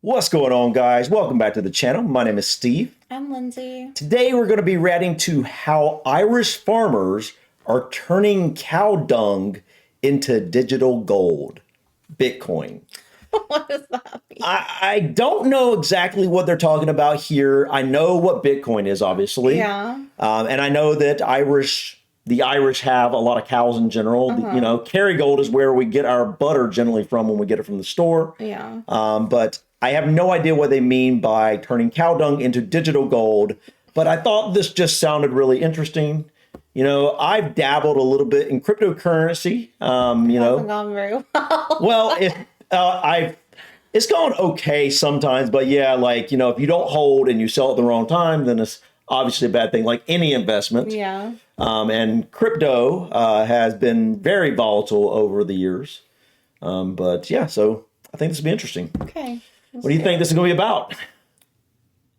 What's going on, guys? Welcome back to the channel. My name is Steve. I'm Lindsay. Today we're going to be reacting to how Irish farmers are turning cow dung into digital gold, Bitcoin. What does that mean? I don't know exactly what they're talking about here. I know what Bitcoin is, obviously. Yeah. And I know that the Irish have a lot of cows in general. You know, Kerrygold is where we get our butter generally from when we get it from the store. Yeah. But I have no idea what they mean by turning cow dung into digital gold. But I thought this just sounded really interesting. You know, I've dabbled a little bit in cryptocurrency. You know, Hasn't gone very well. Well, it's gone okay sometimes, but yeah, like, you know, if you don't hold and you sell at the wrong time, then it's obviously a bad thing, like any investment. Yeah. And crypto has been very volatile over the years. But yeah, so I think this will be interesting. Okay. What do you think this is going to be about?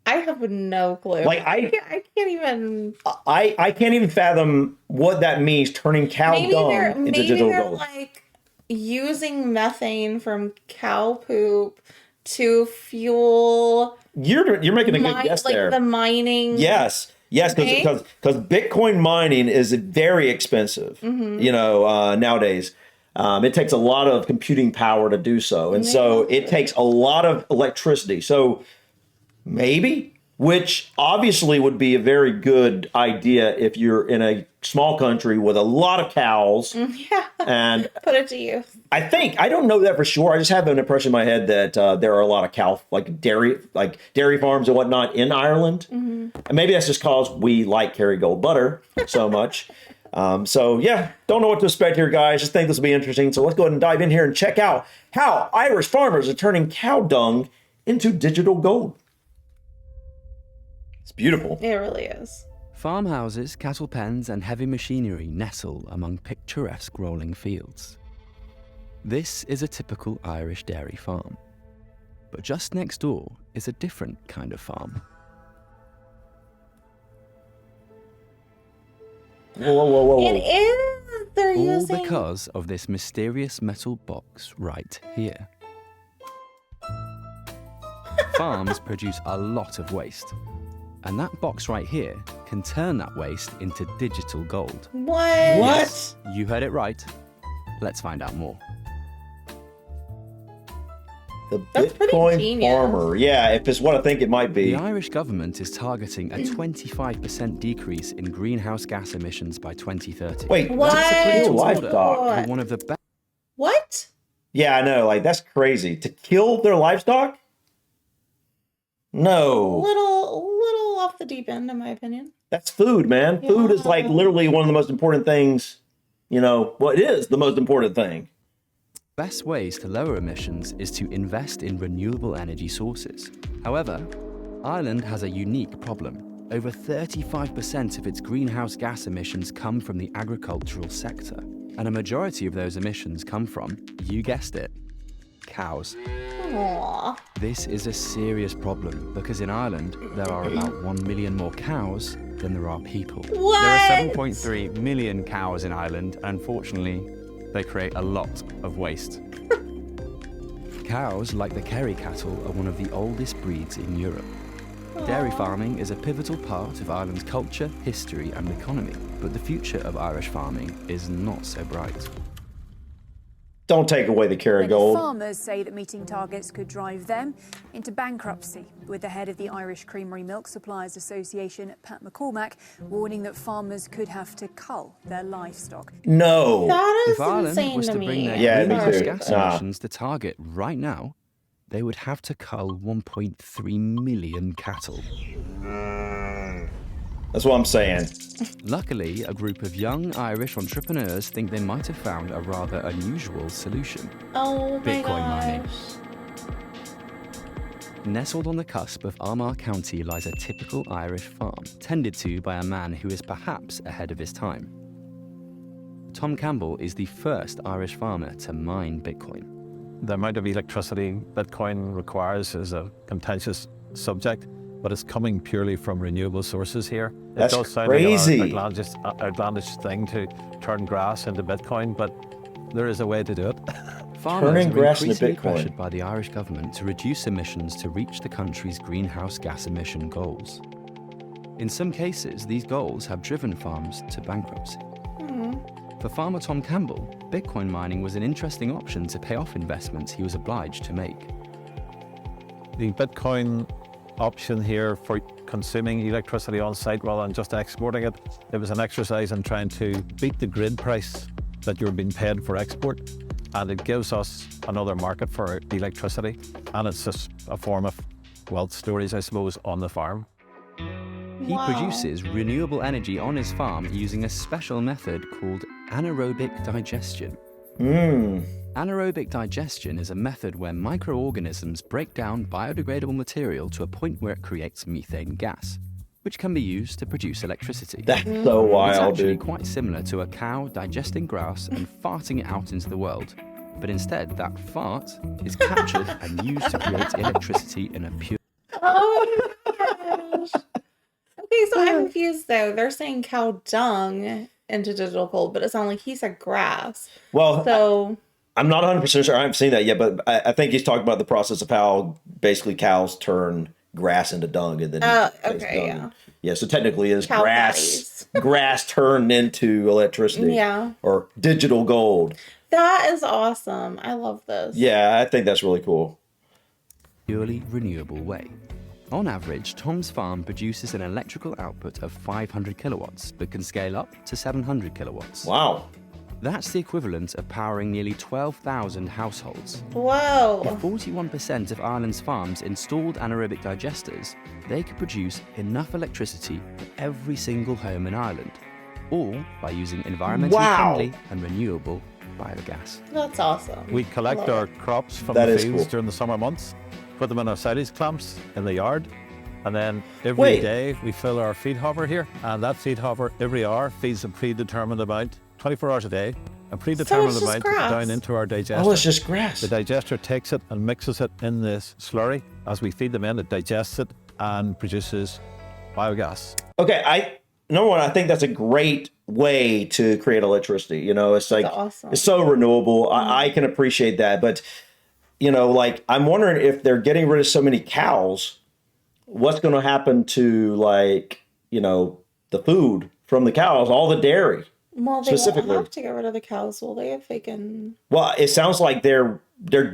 I have no clue. Like I can't even. I can't even fathom what that means, turning cow dung into digital they're gold. like using methane from cow poop to fuel. You're making a good guess like there. the mining. Yes, because Bitcoin mining is very expensive. You know, nowadays. It takes a lot of computing power to do so. And so it takes a lot of electricity. So maybe, which obviously would be a very good idea if you're in a small country with a lot of cows. Yeah. And Put it to use. I don't know that for sure. I just have an impression in my head that there are a lot of cow, dairy farms and whatnot in Ireland. And maybe that's just because we like Kerrygold butter so much. So yeah, don't know what to expect here, guys. Just think this will be interesting. So let's go ahead and dive in here and check out how Irish farmers are turning cow dung into digital gold. It's beautiful. It really is. Farmhouses, cattle pens, and heavy machinery nestle among picturesque rolling fields. This is a typical Irish dairy farm. But just next door is a different kind of farm. Whoa. It is. They're All using. because of this mysterious metal box right here. Farms produce a lot of waste. And that box right here can turn that waste into digital gold. What? What? You heard it right. Let's find out more. The That's pretty Bitcoin genius. farmer. Yeah, if it's what I think it might be. The Irish government is targeting a 25% decrease in greenhouse gas emissions by 2030. Wait, What? that's a pretty Order livestock. for one of the best. What? Yeah, I know. Like, that's crazy. To kill their livestock? No. Little off the deep end, in my opinion. That's food, man. Food is like literally one of the most important things. You know, well, it is the most important thing. Best ways to lower emissions is to invest in renewable energy sources. However, Ireland has a unique problem. Over 35% of its greenhouse gas emissions come from the agricultural sector, and a majority of those emissions come from, you guessed it, cows. Aww. This is a serious problem because in Ireland there are about 1 million more cows than there are people. What? There are 7.3 million cows in Ireland, and unfortunately, they create a lot of waste. Cows, like the Kerry cattle, are one of the oldest breeds in Europe. Dairy farming is a pivotal part of Ireland's culture, history and economy, but the future of Irish farming is not so bright. Don't take away the Many Kerrygold. farmers say that meeting targets could drive them into bankruptcy, with the head of the Irish Creamery Milk Suppliers Association, Pat McCormack, warning that farmers could have to cull their livestock. No. That is If Ireland insane was to to me. bring their Yeah, me greenhouse too. gas emissions to target right now, they would have to cull 1.3 million cattle. That's what I'm saying. Luckily, a group of young Irish entrepreneurs think they might have found a rather unusual solution. Oh my Bitcoin mining. gosh. Nestled on the cusp of Armagh County lies a typical Irish farm, tended to by a man who is perhaps ahead of his time. Tom Campbell is the first Irish farmer to mine Bitcoin. The amount of electricity Bitcoin requires is a contentious subject, but it's coming purely from renewable sources here. That's it does sound crazy. like an outlandish thing to turn grass into Bitcoin, but there is a way to do it Farmers Turning are grass into increasingly Bitcoin. pressured by the Irish government to reduce emissions to reach the country's greenhouse gas emission goals. In some cases, these goals have driven farms to bankruptcy. For farmer Tom Campbell, Bitcoin mining was an interesting option to pay off investments he was obliged to make. The Bitcoin option here for consuming electricity on site rather than just exporting it, it was an exercise in trying to beat the grid price that you're being paid for export, and it gives us another market for electricity, and it's just a form of wealth storage, I suppose, on the farm. He Wow. produces renewable energy on his farm using a special method called anaerobic digestion. Anaerobic digestion is a method where microorganisms break down biodegradable material to a point where it creates methane gas, which can be used to produce electricity. That's so It's wild, actually dude. quite similar to a cow digesting grass and farting it out into the world. But instead, that fart is captured and used to create electricity in a pure... Oh my gosh. Okay, so I'm confused though. They're saying cow dung into digital gold, but it sounds like he said grass. Well, So I'm not 100% sure. I haven't seen that yet, but I think he's talking about the process of how basically cows turn grass into dung, and then takes okay, dung. Yeah, so technically it's Cow grass grass turned into electricity. Yeah. Or digital gold. that is awesome. I love this. Yeah, I think that's really cool. purely renewable way. On average, Tom's farm produces an electrical output of 500 kilowatts, but can scale up to 700 kilowatts. Wow. That's the equivalent of powering nearly 12,000 households. Whoa. If 41% of Ireland's farms installed anaerobic digesters, they could produce enough electricity for every single home in Ireland, all by using environmentally Wow. friendly and renewable biogas. That's awesome. We I collect love our it. crops from That the is fields cool. during the summer months, put them in our silage clamps in the yard, and then every Wait. day we fill our feed hopper here, and that feed hopper every hour feeds a predetermined amount, 24 hours a day, a predetermined just amount grass. down into our digester. Oh, it's just grass. The digester takes it and mixes it in this slurry. As we feed them in, it digests it and produces biogas. Okay, number one, I think that's a great way to create electricity. You know, it's like awesome. it's so renewable. I can appreciate that, but you know, like I'm wondering if they're getting rid of so many cows, what's going to happen to like the food from the cows, all the dairy? Well, they won't specifically. have to get rid of the cows, will they? If they can. Well, it sounds like they're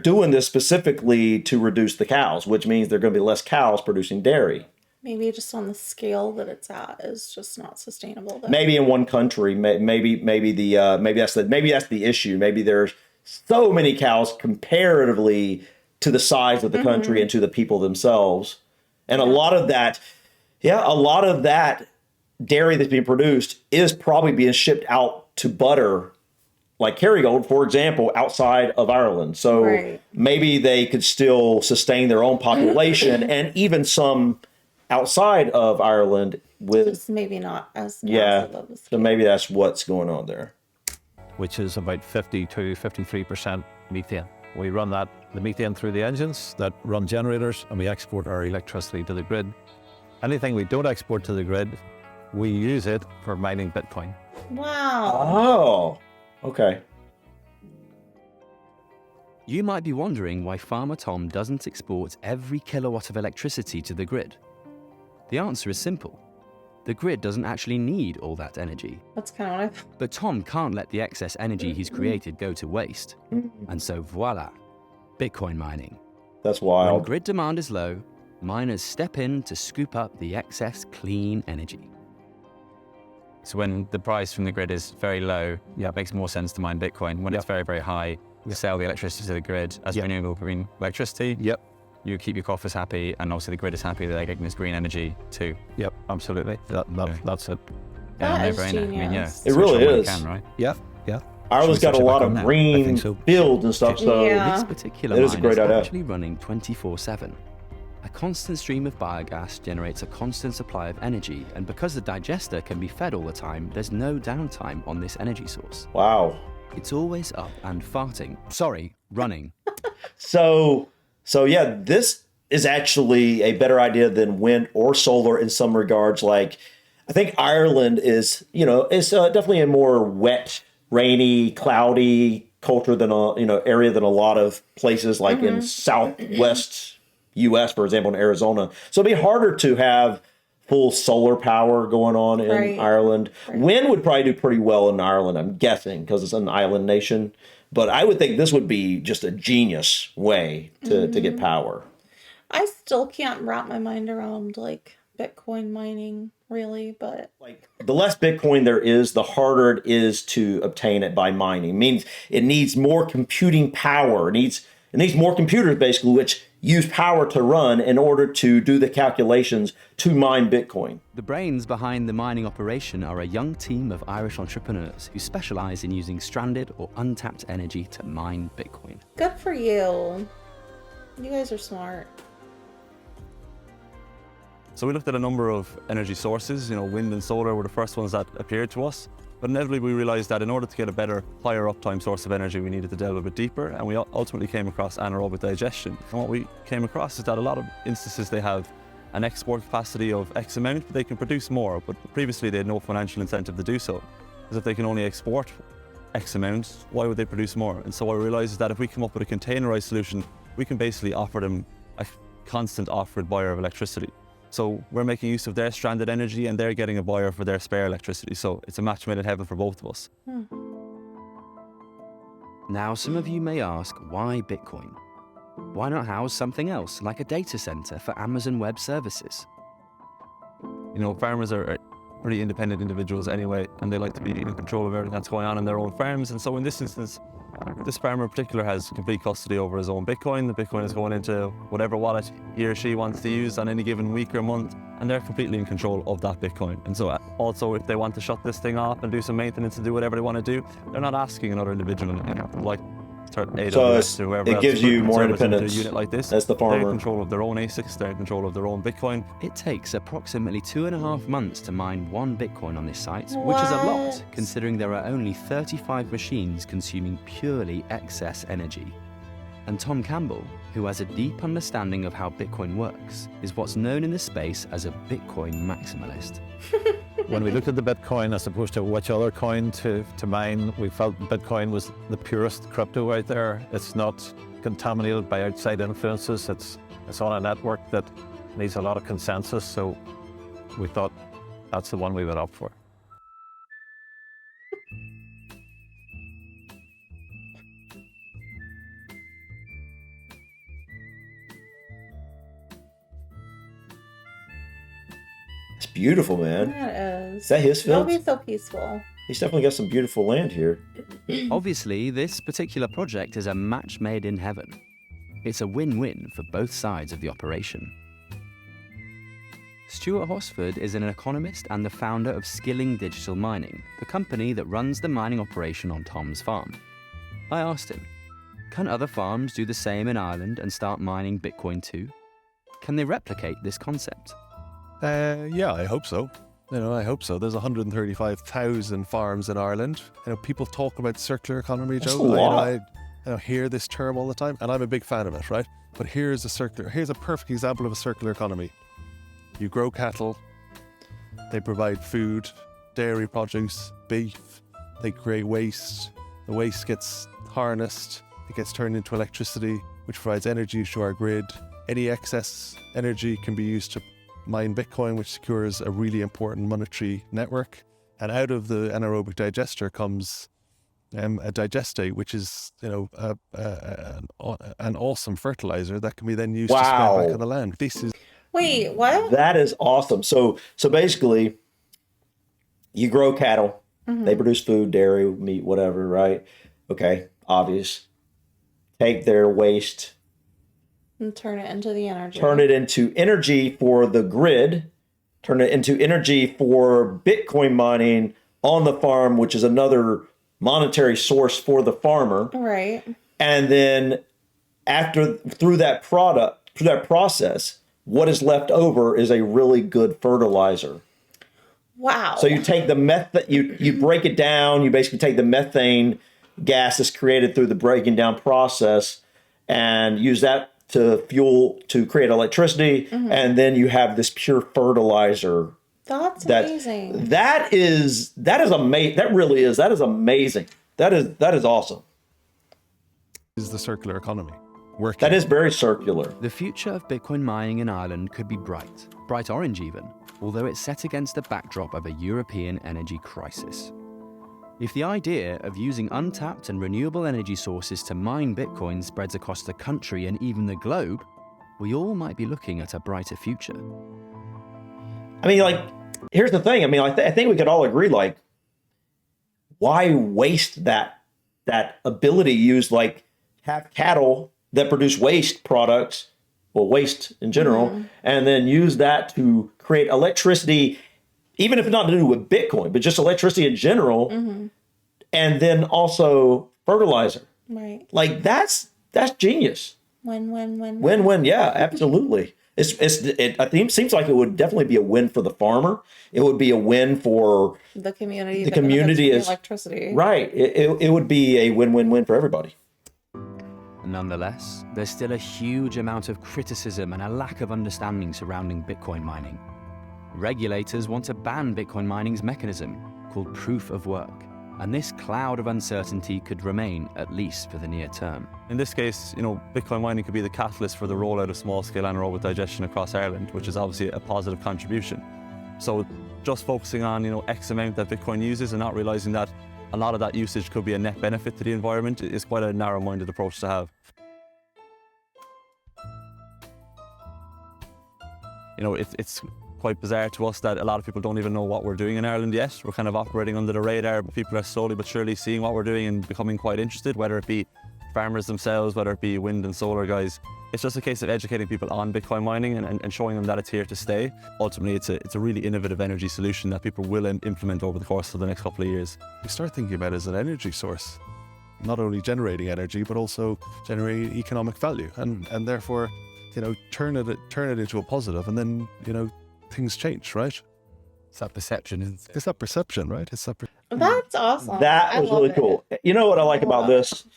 doing this specifically to reduce the cows, which means there are going to be less cows producing dairy. Maybe just on the scale that it's at is just not sustainable. Though. Maybe in one country, maybe that's the issue. Maybe there's so many cows comparatively to the size of the country and to the people themselves, and a lot of that dairy that's being produced is probably being shipped out to butter, like Kerrygold, for example, outside of Ireland. So Right. maybe they could still sustain their own population and even some outside of Ireland with, Just maybe not as yeah. massive of a So scale. maybe that's what's going on there. which is about 50 to 53% methane. We run the methane through the engines that run generators, and we export our electricity to the grid. Anything we don't export to the grid, we use it for mining Bitcoin. Wow. Oh, okay. You might be wondering why Farmer Tom doesn't export every kilowatt of electricity to the grid. The answer is simple. The grid doesn't actually need all that energy. That's kind of what I thought. But Tom can't let the excess energy he's created go to waste. And so voila, Bitcoin mining. That's When wild. grid demand is low, miners step in to scoop up the excess clean energy. So when the price from the grid is very low, it makes more sense to mine Bitcoin. When it's very, very high, you sell the electricity to the grid as renewable green electricity. Yep. You keep your coffers happy, and also the grid is happy that they're getting this green energy too. Yep, absolutely. That's it. That is no-brainer. I mean, yeah, genius. It switch really on when you is. can, right? Yeah, yeah. Ireland's Should we got a switch it lot back of on now? I green think so. fields and stuff, so Yeah. This particular It is a mine great is idea. actually running 24/7. A constant stream of biogas generates a constant supply of energy, and because the digester can be fed all the time, there's no downtime on this energy source. wow. It's always up and farting. Sorry, running. So yeah, this is actually a better idea than wind or solar in some regards. Like, I think Ireland is, it's definitely a more wet, rainy, cloudy culture than area than a lot of places like in Southwest U.S., for example, in Arizona. So it'd be harder to have full solar power going on in Ireland. Wind would probably do pretty well in Ireland, I'm guessing, because it's an island nation. But I would think this would be just a genius way to get power. I still can't wrap my mind around like Bitcoin mining, really, but Like the less Bitcoin there is, the harder it is to obtain it by mining. It means it needs more computing power. It needs more computers basically, which use power to run in order to do the calculations to mine Bitcoin. The brains behind the mining operation are a young team of Irish entrepreneurs who specialize in using stranded or untapped energy to mine Bitcoin. good for you. You guys are smart. So we looked at a number of energy sources. Wind and solar were the first ones that appeared to us. But inevitably we realized that in order to get a better, higher uptime source of energy, we needed to delve a bit deeper, and we ultimately came across anaerobic digestion. And what we came across is that a lot of instances they have an export capacity of X amount, but they can produce more. But previously they had no financial incentive to do so. Because if they can only export X amount, why would they produce more? And so what we realized is that if we come up with a containerized solution, we can basically offer them a constant offered buyer of electricity. So we're making use of their stranded energy and they're getting a buyer for their spare electricity. So it's a match made in heaven for both of us. Now, some of you may ask, why Bitcoin? Why not house something else, like a data center for Amazon Web Services? Farmers are pretty independent individuals anyway, and they like to be in control of everything that's going on in their own farms. And so in this instance, this farmer in particular has complete custody over his own Bitcoin. The Bitcoin is going into whatever wallet he or she wants to use on any given week or month, and they're completely in control of that Bitcoin. And so also, if they want to shut this thing off and do some maintenance and do whatever they want to do, they're not asking another individual, like AWS or whoever it gives you more service into independence a unit like this. as the farmer. They're in control of their own ASICs, they're in control of their own Bitcoin. It takes approximately 2.5 months to mine 1 Bitcoin on this site, which is a lot, What? considering there are only 35 machines consuming purely excess energy. And Tom Campbell, who has a deep understanding of how Bitcoin works, is what's known in the space as a Bitcoin maximalist. When we looked at the Bitcoin as opposed to which other coin to mine, we felt Bitcoin was the purest crypto out there. It's not contaminated by outside influences. It's on a network that needs a lot of consensus. So we thought that's the one we would opt for. It's beautiful, man. That is. Is that his That'll field? be so peaceful. He's definitely got some beautiful land here. Obviously, this particular project is a match made in heaven. It's a win-win for both sides of the operation. Stuart Hosford is an economist and the founder of Skilling Digital Mining, the company that runs the mining operation on Tom's farm. I asked him, can other farms do the same in Ireland and start mining Bitcoin too? Can they replicate this concept? Yeah, I hope so. I hope so. There's 135,000 farms in Ireland. People talk about circular economy, That's Joe. a lot. I hear this term all the time, and I'm a big fan of it, right? But here's a perfect example of a circular economy. You grow cattle, they provide food, dairy produce, beef, they create waste. The waste gets harnessed, it gets turned into electricity, which provides energy to our grid. Any excess energy can be used to mine Bitcoin, which secures a really important monetary network. And out of the anaerobic digester comes a digestate, which is an awesome fertilizer that can be then used to spread Wow. back on the land. This is Wait, what? That is awesome. So basically, you grow cattle. They produce food, dairy, meat, whatever, right? Okay, obvious. Take their waste, And turn it into the energy. turn it into energy for the grid, turn it into energy for Bitcoin mining on the farm, which is another monetary source for the farmer. Right. And then through that process, what is left over is a really good fertilizer. Wow. So you take the you break it down, you basically take the methane gas that's created through the breaking down process and use that to create electricity, and then you have this pure fertilizer. That's amazing. That is amazing. That is amazing. That is awesome. is the circular economy working? That is very circular. The future of Bitcoin mining in Ireland could be bright orange even, although it's set against the backdrop of a European energy crisis. If the idea of using untapped and renewable energy sources to mine Bitcoin spreads across the country and even the globe, we all might be looking at a brighter future. I mean, like, here's the thing. I mean, I think we could all agree, like, why waste that ability to use, like, have cattle that produce waste products, well, waste in general, and then use that to create electricity, even if it's not to do with Bitcoin, but just electricity in general, and then also fertilizer. Right. Like, that's genius. Win. Yeah, absolutely. I think it seems like it would definitely be a win for the farmer. It would be a win for The community. the community benefits is from the electricity. right. It would be a win-win-win for everybody. Nonetheless, there's still a huge amount of criticism and a lack of understanding surrounding Bitcoin mining. Regulators want to ban Bitcoin mining's mechanism, called proof of work, and this cloud of uncertainty could remain, at least for the near term. In this case, Bitcoin mining could be the catalyst for the rollout of small-scale anaerobic digestion across Ireland, which is obviously a positive contribution. So just focusing on, X amount that Bitcoin uses and not realizing that a lot of that usage could be a net benefit to the environment is quite a narrow-minded approach to have. It's quite bizarre to us that a lot of people don't even know what we're doing in Ireland yet. We're kind of operating under the radar, but people are slowly but surely seeing what we're doing and becoming quite interested, whether it be farmers themselves, whether it be wind and solar guys. It's just a case of educating people on Bitcoin mining and showing them that it's here to stay. Ultimately, it's a really innovative energy solution that people will implement over the course of the next couple of years. You start thinking about it as an energy source, not only generating energy, but also generating economic value, and therefore, turn it into a positive, and then, things change, right? It's that perception, isn't it? It's that perception, right? That's awesome. That was really cool. You know what I like about this?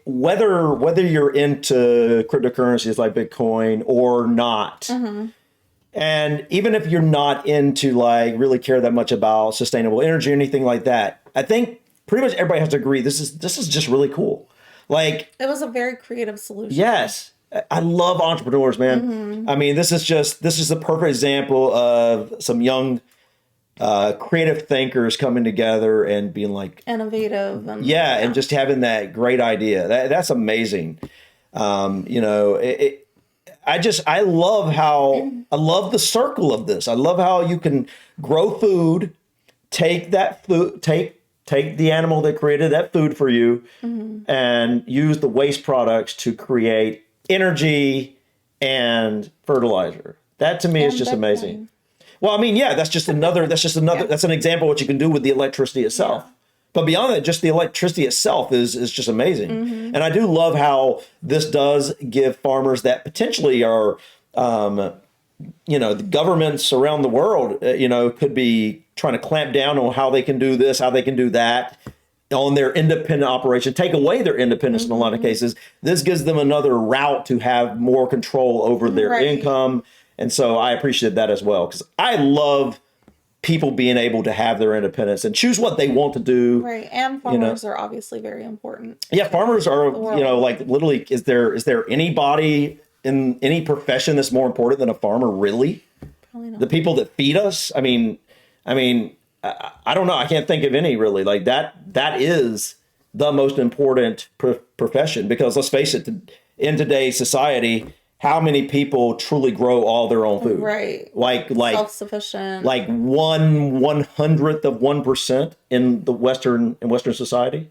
Whether you're into cryptocurrencies like Bitcoin or not, and even if you're not into like really care that much about sustainable energy or anything like that, I think pretty much everybody has to agree this is just really cool. Like, it was a very creative solution. yes, I love entrepreneurs, man. I mean, this is the perfect example of some young creative thinkers coming together and being like Innovative. And, and just having that great idea. That's amazing. I love the circle of this. I love how you can grow food, take the animal that created that food for you, and use the waste products to create energy and fertilizer. That to me is just amazing. Well, I mean, yeah, that's an example of what you can do with the electricity itself. Yeah. But beyond that, just the electricity itself is just amazing. And I do love how this does give farmers that potentially are, the governments around the world, could be trying to clamp down on how they can do this, how they can do that on their independent operation, take away their independence in a lot of cases. This gives them another route to have more control over their income. And so I appreciate that as well, because I love people being able to have their independence and choose what they want to do. Right. And farmers are obviously very important. Yeah, farmers are, like literally, is there anybody in any profession that's more important than a farmer, really? Probably not. The people that feed us? I mean, I don't know. I can't think of any really. Like that is the most important profession, because let's face it, in today's society, how many people truly grow all their own food? Right. Like self-sufficient. Like 1/100th of 1% in Western society.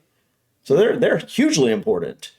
So they're hugely important.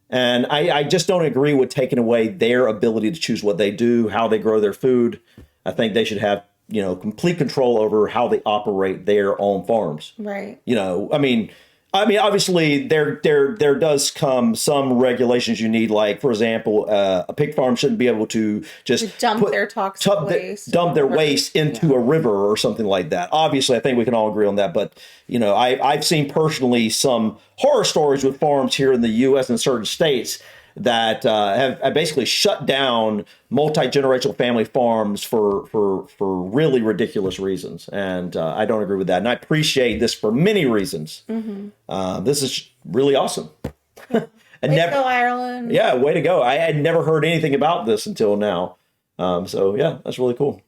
And I just don't agree with taking away their ability to choose what they do, how they grow their food. I think they should have, complete control over how they operate their own farms. Right. I mean, obviously there does come some regulations you need. Like, for example, a pig farm shouldn't be able to just dump their toxic waste, dump their waste into a river or something like that. Obviously, I think we can all agree on that. But I've seen personally some horror stories with farms here in the U.S. and certain states that have basically shut down multi-generational family farms for really ridiculous reasons. And I don't agree with that. And I appreciate this for many reasons. This is really awesome. And Way to never, go, Ireland. yeah, way to go. I had never heard anything about this until now. So yeah, that's really cool.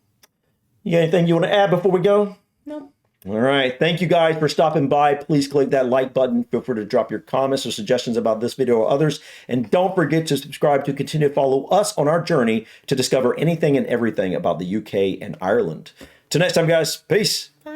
You got anything you want to add before we go? Nope. All right. Thank you guys for stopping by. Please click that like button. Feel free to drop your comments or suggestions about this video or others. And don't forget to subscribe to continue to follow us on our journey to discover anything and everything about the UK and Ireland. Till next time, guys. Peace. Bye.